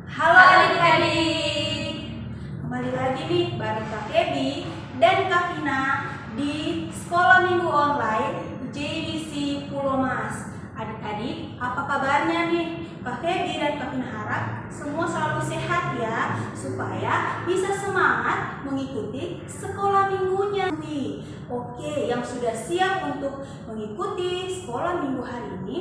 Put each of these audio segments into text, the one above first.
Halo adik-adik, kembali lagi nih bareng Kak Febi dan Kak Vina di Sekolah Minggu Online JDC Pulau Mas. Adik-adik, apa kabarnya nih? Kak Febi dan Kak Vina harap semua selalu sehat ya, supaya bisa semangat mengikuti sekolah minggunya nih. Oke, yang sudah siap untuk mengikuti sekolah minggu hari ini,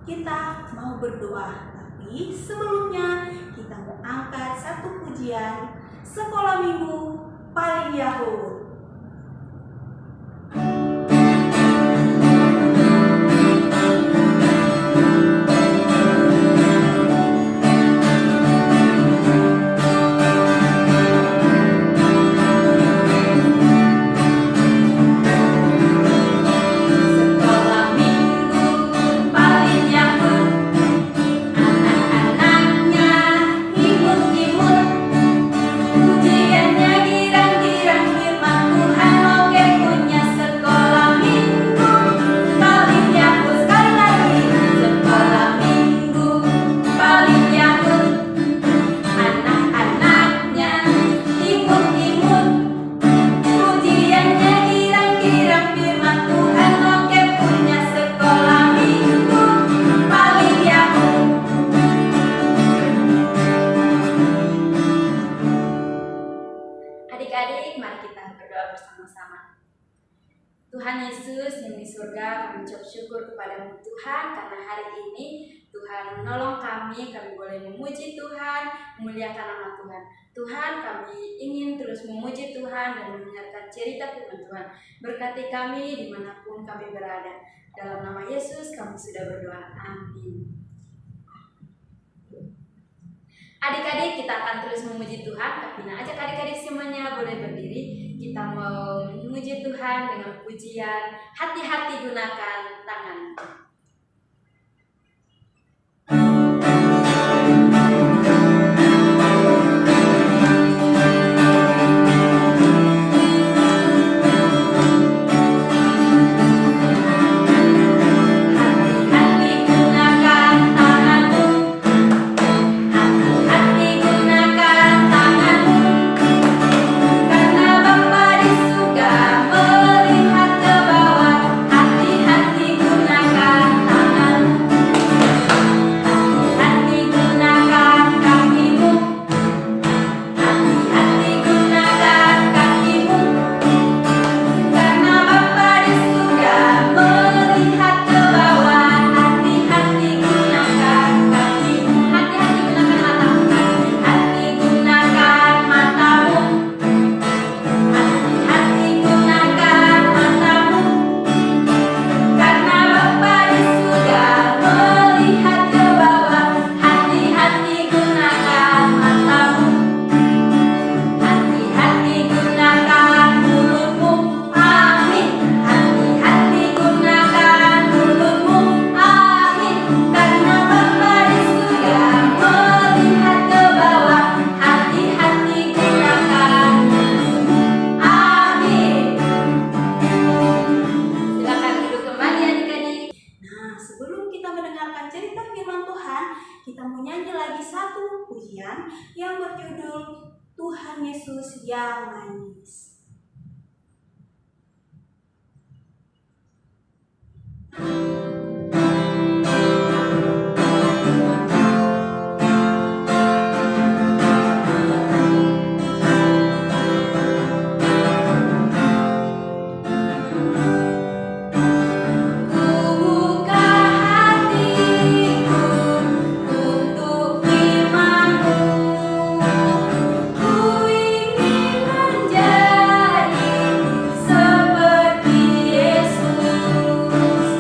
kita mau berdoa. Tapi sebelumnya kita mau angkat satu pujian sekolah minggu paling Yahud. Adik-adik, mari kita berdoa bersama-sama. Tuhan Yesus yang di surga, kami ucap syukur kepada-Mu Tuhan, karena hari ini Tuhan menolong kami boleh memuji Tuhan, memuliakan nama Tuhan. Tuhan, kami ingin terus memuji Tuhan dan mendengarkan cerita firman Tuhan. Berkati kami dimanapun kami berada. Dalam nama Yesus kami sudah berdoa. Amin. Adik-adik, kita akan terus memuji Tuhan. Kak Vina ajak adik-adik semuanya boleh berdiri. Kita mau memuji Tuhan dengan pujian Hati-hati Gunakan Tanganmu. Kita mau nyanyi lagi satu pujian yang berjudul Tuhan Yesus yang Manis. Seperti Yesus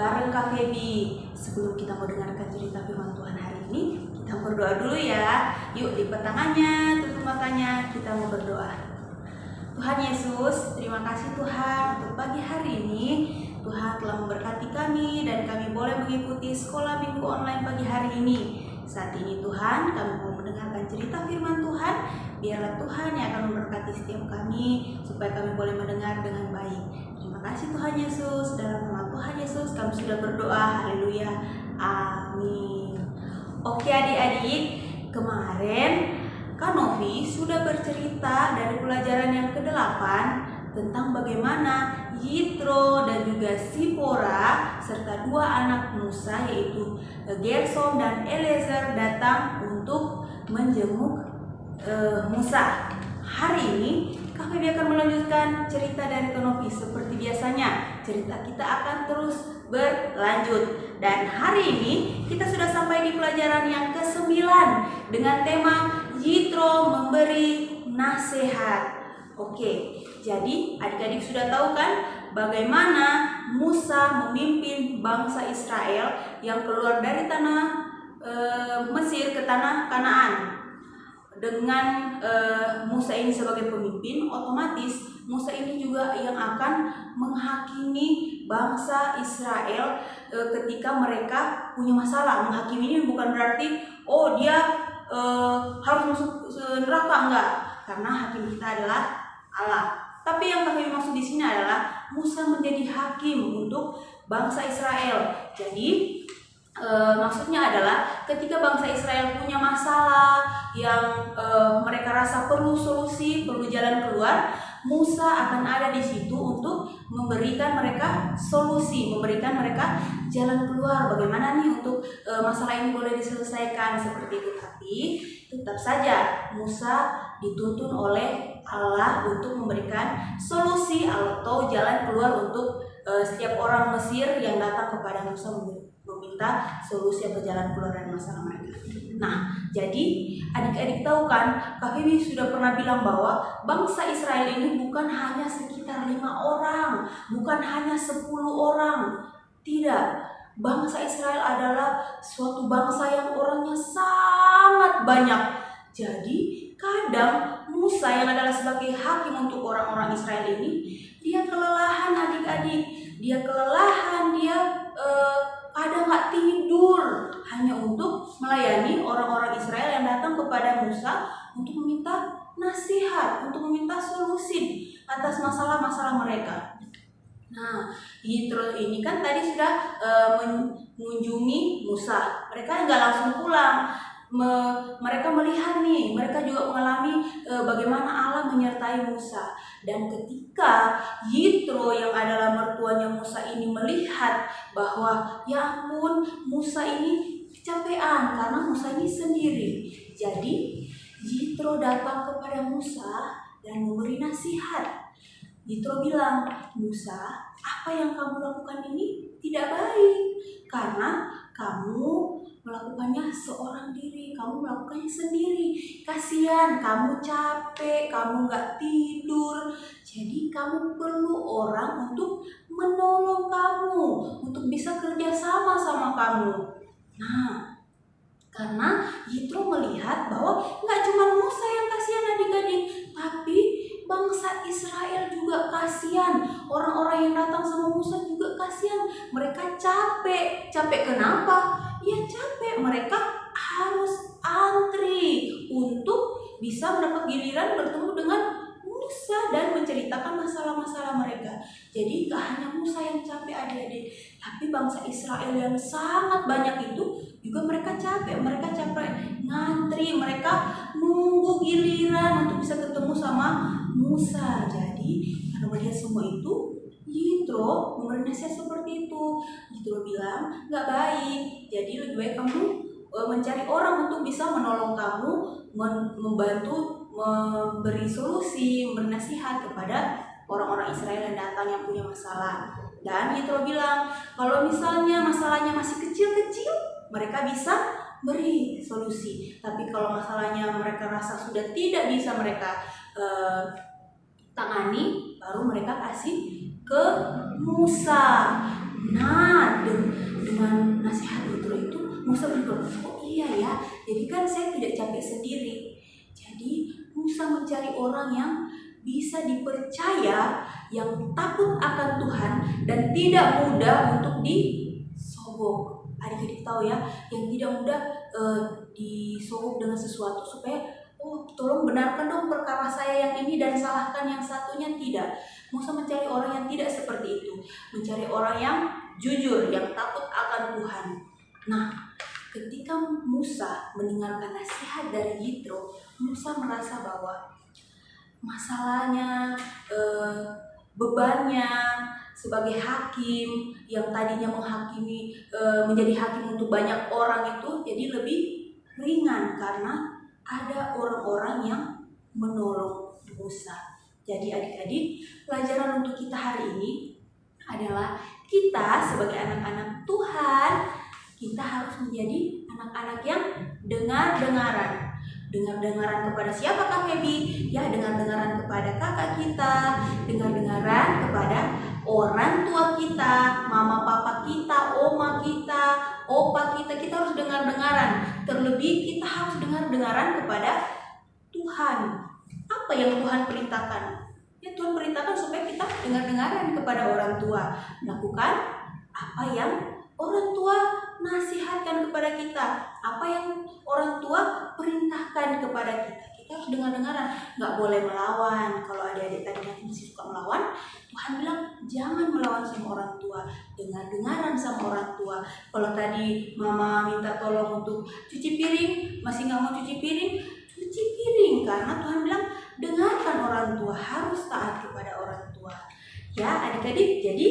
bareng Kak Feby. Sebelum kita mendengarkan cerita firman Tuhan hari ini, kita berdoa dulu ya. Yuk, lipat tangannya, tutup matanya, kita mau berdoa. Tuhan Yesus, terima kasih Tuhan untuk pagi hari ini. Tuhan telah memberkati kami dan kami boleh mengikuti sekolah minggu online pagi hari ini. Saat ini Tuhan, kami mau mendengarkan cerita firman Tuhan. Biarlah Tuhan yang akan memberkati setiap kami, supaya kami boleh mendengar dengan baik. Terima kasih Tuhan Yesus. Dalam nama Tuhan Yesus kami sudah berdoa. Haleluya. Amin. Oke adik-adik, kemarin Kak Novi sudah bercerita dari pelajaran yang ke-8 tentang bagaimana Yitro dan juga Sipora serta dua anak Musa yaitu Gersom dan Eliezer datang untuk menjenguk Musa. Hari ini Kak Feby akan melanjutkan cerita dari Kak Novi. Seperti biasanya, cerita kita akan terus berlanjut. Dan hari ini kita sudah sampai di pelajaran yang ke-9 dengan tema Yitro memberi nasihat. Oke, jadi adik-adik sudah tahu kan bagaimana Musa memimpin bangsa Israel yang keluar dari tanah Mesir ke tanah Kanaan. Dengan Musa ini sebagai pemimpin, otomatis Musa ini juga yang akan menghakimi bangsa Israel ketika mereka punya masalah. Menghakimi ini bukan berarti dia harus masuk neraka, enggak, karena hakim kita adalah Allah. Tapi yang kami maksud di sini adalah Musa menjadi hakim untuk bangsa Israel. Jadi maksudnya adalah ketika bangsa Israel punya masalah yang mereka rasa perlu solusi, perlu jalan keluar, Musa akan ada di situ untuk memberikan mereka solusi, memberikan mereka jalan keluar. Bagaimana nih untuk masalah ini boleh diselesaikan seperti itu. Tapi tetap saja Musa dituntun oleh Allah untuk memberikan solusi atau jalan keluar untuk setiap orang Mesir yang datang kepada Musa meminta solusi atau jalan keluar dari masalah mereka. Nah, jadi adik-adik tahu kan, Kak Feby sudah pernah bilang bahwa bangsa Israel ini bukan hanya sekitar 5 orang, bukan hanya 10 orang. Tidak, bangsa Israel adalah suatu bangsa yang orangnya sangat banyak. Jadi kadang Musa yang adalah sebagai hakim untuk orang-orang Israel ini, dia kelelahan adik-adik. Dia kelelahan, dia kadang nggak tidur hanya untuk melayani orang-orang Israel yang datang kepada Musa untuk meminta nasihat, untuk meminta solusi atas masalah-masalah mereka. Nah, Yitro ini kan tadi sudah mengunjungi Musa. Mereka nggak langsung pulang. Mereka melihat nih, mereka juga mengalami bagaimana Allah menyertai Musa. Dan ketika Yitro yang adalah mertuanya Musa ini melihat bahwa ya ampun, Musa ini kecapean karena Musa ini sendiri. Jadi Yitro datang kepada Musa dan memberi nasihat. Yitro bilang, Musa, apa yang kamu lakukan ini tidak baik karena kamu melakukannya seorang diri, kamu melakukannya sendiri. Kasihan, kamu capek, kamu gak tidur. Jadi kamu perlu orang untuk menolong kamu, untuk bisa kerja sama sama kamu. Nah, karena Yitro melihat bahwa gak cuma Musa yang kasihan adik-adik, tapi bangsa Israel juga kasihan. Orang-orang yang datang sama Musa juga kasihan. Mereka capek. Capek kenapa? Ya capek, mereka harus antri untuk bisa mendapat giliran bertemu dengan Musa dan menceritakan masalah-masalah mereka. Jadi gak hanya Musa yang capek adik-adik, tapi bangsa Israel yang sangat banyak itu juga mereka capek. Mereka capek ngantri, mereka nunggu giliran untuk bisa ketemu sama Musa. Jadi karena melihat semua itu, Yitro memberi nasihat seperti itu. Yitro bilang nggak baik. Jadi lebih baik kamu mencari orang untuk bisa menolong kamu, membantu memberi solusi, memberi nasihat kepada orang-orang Israel yang datang yang punya masalah. Dan Yitro bilang kalau misalnya masalahnya masih kecil-kecil, mereka bisa beri solusi. Tapi kalau masalahnya mereka rasa sudah tidak bisa mereka tangani, baru mereka kasih ke Musa. Nah, Musa berkata, oh iya ya, jadi kan saya tidak capek sendiri. Jadi Musa mencari orang yang bisa dipercaya, yang takut akan Tuhan dan tidak mudah untuk disogok. Adik-adik tahu ya, yang tidak mudah disogok dengan sesuatu supaya oh tolong benarkan dong perkara saya yang ini dan salahkan yang satunya. Tidak. Musa mencari orang yang tidak seperti itu, mencari orang yang jujur, yang takut akan Tuhan. Nah, ketika Musa mendengarkan nasihat dari Yitro, Musa merasa bahwa masalahnya, bebannya sebagai hakim yang tadinya menghakimi, menjadi hakim untuk banyak orang itu jadi lebih ringan karena ada orang-orang yang menolong Musa. Jadi adik-adik, pelajaran untuk kita hari ini adalah kita sebagai anak-anak Tuhan, kita harus menjadi anak-anak yang dengar-dengaran. Dengar-dengaran kepada siapa Kak Febi? Ya, dengar-dengaran kepada kakak kita, dengar-dengaran kepada orang tua kita, mama papa kita, oma kita, opa kita. Kita harus dengar-dengaran. Terlebih kita harus dengar-dengaran kepada Tuhan. Apa yang Tuhan perintahkan? Ya, Tuhan perintahkan supaya kita dengar-dengaran kepada orang tua, melakukan apa yang orang tua nasihatkan kepada kita, apa yang orang tua perintahkan kepada kita. Kita harus dengar-dengaran, nggak boleh melawan. Kalau adik-adik tadi masih suka melawan, Tuhan bilang jangan melawan sama orang tua, dengar-dengaran sama orang tua. Kalau tadi mama minta tolong untuk cuci piring, masih nggak mau cuci piring, cuci piring, karena Tuhan bilang dengarkan orang tua, harus taat kepada orang tua. Ya adik-adik, jadi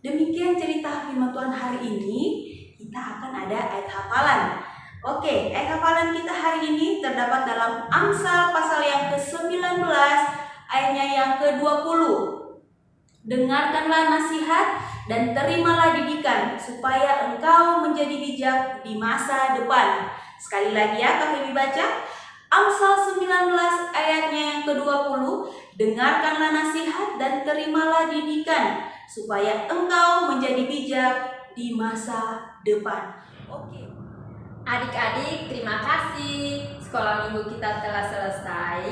demikian cerita firman Tuhan hari ini. Kita akan ada ayat hafalan. Oke, ayat hafalan kita hari ini terdapat dalam Amsal pasal yang ke-19 ayatnya yang ke-20. Dengarkanlah nasihat dan terimalah didikan supaya engkau menjadi bijak di masa depan. Sekali lagi ya, Kak Febi baca. Amsal 19 ayatnya yang ke-20. Dengarkanlah nasihat dan terimalah didikan supaya engkau menjadi bijak di masa depan. Oke. Adik-adik, terima kasih. Sekolah minggu kita telah selesai.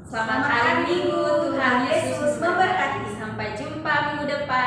Selamat hari Minggu. Tuhan Yesus memberkati. Sampai jumpa minggu depan.